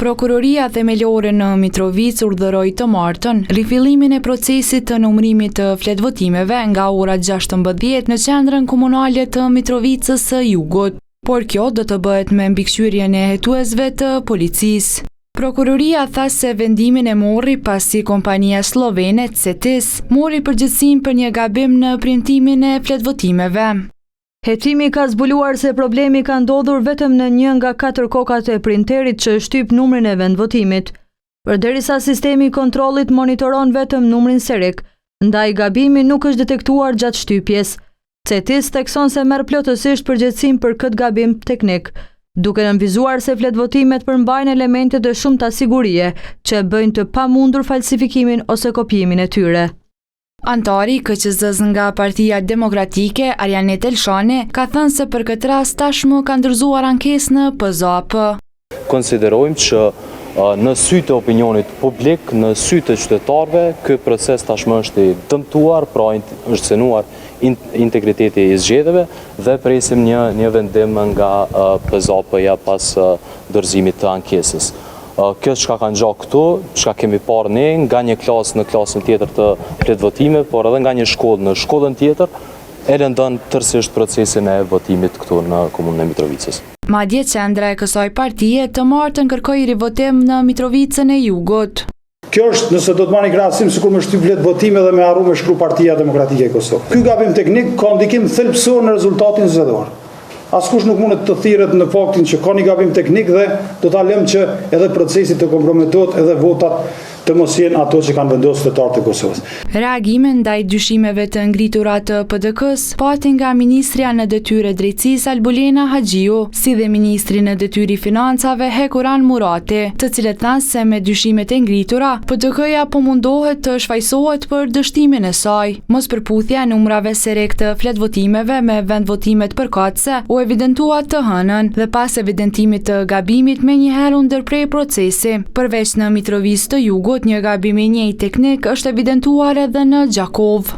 Prokuroria Themelore në Mitrovic urdhëroi të martën rifillimin e procesit të numërimit të fletvotimeve nga ora 16 në qendrën komunale të Mitrovicës së Jugut, por kjo do të bëhet me mbikëqyrjen e hetuesve të policisë. Prokuroria tha se vendimin e morri pasi kompania slovene CETIS mori përgjegjësinë për një gabim në printimin e fletvotimeve. Hetimi ka zbuluar se problemi ka ndodhur vetëm në 1 nga 4 kokat e printerit që shtyp numrin e vendvotimit. Përderisa sistemi i kontrollit monitoron vetëm numrin serik, ndaj gabimi nuk është detektuar gjatë shtypjes. CETIS thekson se merr plotësisht përgjegjësinë për këtë gabim teknik, duke nënvizuar se fletvotimet përmbajnë elemente të shumta sigurie që bëjnë të pamundur falsifikimin ose kopjimin e tyre. Antari KQZ-s nga Partia Demokratike, Arjanet Elshani, ka thënë se për këtë rast tashmë ka ndërzuar ankesë në PZAP. Konsiderojmë që në sy të opinionit publik, në sy të qytetarëve, ky proces tashmë është i dëmtuar, pra është cënuar integriteti i zgjedhjeve dhe presim një vendim nga PZAP-ja pas dorëzimit të ankesës. Kjo çka ka ngjatur këtu, çka kemi parë ne nga një klasë në klasën tjetër të fletvotimeve, por edhe nga një shkollë në shkollën tjetër, e lëndon tërësisht procesin e votimit këtu në komunën e Mitrovicës. Madje qendra e kësaj partie të martën kërkoi rivotim në Mitrovicën e Jugut. Kjo është nëse do të marrni krahasim sikur më shtyp votime dhe me harru me shkruaj Partia Demokratike e Kosovës. Ky gabim teknik ka ndikim thelbësor në rezultatin zgjedhor. Askush nuk mundet të thirret në faktin që ka një gabim teknik dhe do ta lëmë që edhe procesi të komprometohet edhe votat të mos jenë ato që kanë vendosur qytetarët e Kosovës. Reagime ndaj dyshimeve të ngritura të PDK-s pati nga Ministrja në Detyrë Drejtësisë Albulena Haxhiu, si dhe Ministri në Detyrë Financave Hekuran Murati, të cilët thanë se me dyshimet e ngritura, PDK-ja po mundohet të shfaqsohet për dështimin e saj. Mospërputhja e numrave serek të fletvotimeve me vendvotimet përkatëse u evidentua të hënën dhe pas evidentimit të gabimit menjëherë u ndërprej procesi. Përveç në Mitrovicë të Jugut, një gabim i njëjtë teknik është evidentuar edhe në Gjakov.